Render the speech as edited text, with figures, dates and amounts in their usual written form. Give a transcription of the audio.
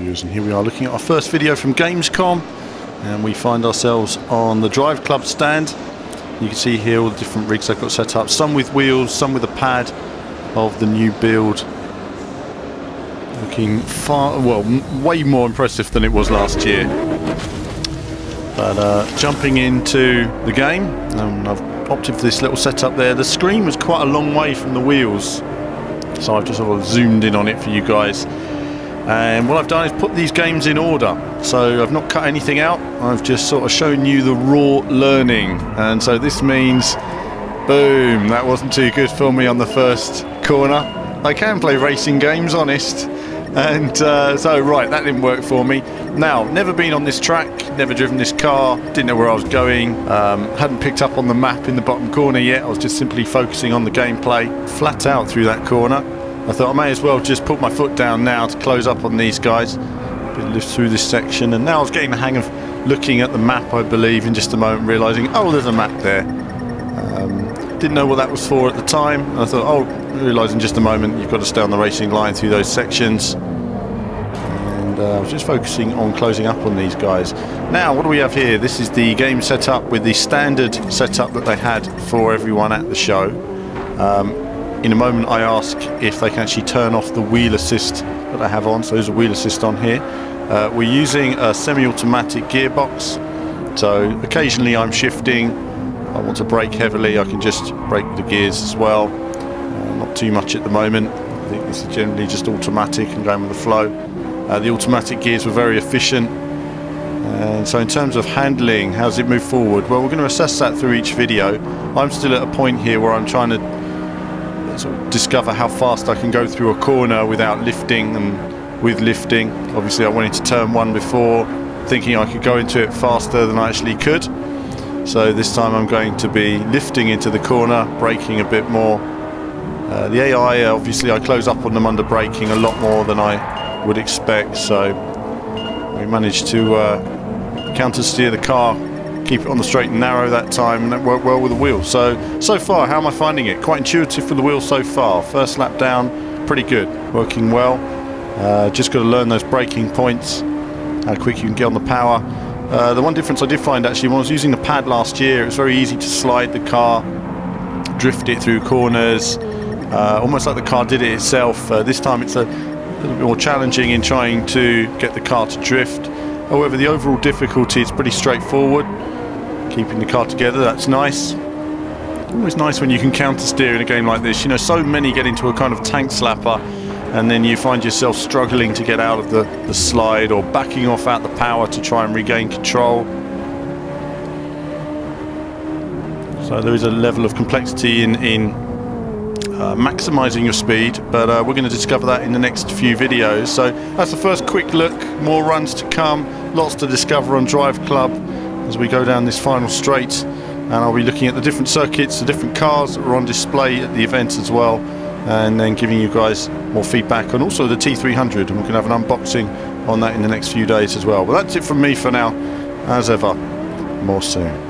viewers, and here we are looking at our first video from Gamescom, and we find ourselves on the DriveClub stand. You can see here all the different rigs I've got set up, some with wheels, some with a pad of the new build. Looking way more impressive than it was last year. But jumping into the game, I've opted for this little setup there. The screen was quite a long way from the wheels, so I've just sort of zoomed in on it for you guys. And what I've done is put these games in order, so I've not cut anything out. I've just sort of shown you the raw learning, and so this means, boom, that wasn't too good for me on the first corner. I can play racing games, honest, and so right, that didn't work for me. Now, never been on this track, never driven this car, didn't know where I was going, hadn't picked up on the map in the bottom corner yet. I was just simply focusing on the gameplay. Flat out through that corner, I thought I may as well just put my foot down now to close up on these guys. Lift through this section, and now I was getting the hang of looking at the map, I believe, in just a moment, realising, oh, there's a map there. Didn't know what that was for at the time. And I thought, oh, realise in just a moment you've got to stay on the racing line through those sections. And I was just focusing on closing up on these guys. Now, what do we have here? This is the game setup with the standard setup that they had for everyone at the show. In a moment I ask if they can actually turn off the wheel assist that I have on, so there's a wheel assist on here. We're using a semi-automatic gearbox, so occasionally I'm shifting. I want to brake heavily, I can just brake the gears as well. Not too much at the moment. I think this is generally just automatic and going with the flow. The automatic gears were very efficient. And so in terms of handling, how does it move forward? Well, we're going to assess that through each video. I'm still at a point here where I'm trying to sort of discover how fast I can go through a corner without lifting and with lifting. Obviously I wanted to turn one before, thinking I could go into it faster than I actually could. So this time I'm going to be lifting into the corner, braking a bit more. The AI, obviously I close up on them under braking a lot more than I would expect, so we managed to counter steer the car, keep it on the straight and narrow that time, and that worked well with the wheel. So far, how am I finding it? Quite intuitive for the wheel so far. First lap down, pretty good, working well. Just got to learn those braking points, how quick you can get on the power. The one difference I did find actually when I was using the pad last year, it was very easy to slide the car, drift it through corners, almost like the car did it itself. This time it's a little bit more challenging in trying to get the car to drift. However, the overall difficulty is pretty straightforward. Keeping the car together, that's nice. Always nice when you can counter steer in a game like this. You know, so many get into a kind of tank slapper, and then you find yourself struggling to get out of the slide or backing off out the power to try and regain control. So there is a level of complexity in maximising your speed, but we're going to discover that in the next few videos. So that's the first quick look, more runs to come, lots to discover on DriveClub as we go down this final straight, and I'll be looking at the different circuits, the different cars that are on display at the event as well, and then giving you guys more feedback on also the T300, and we're going to have an unboxing on that in the next few days as well. But that's it from me for now. As ever, more soon.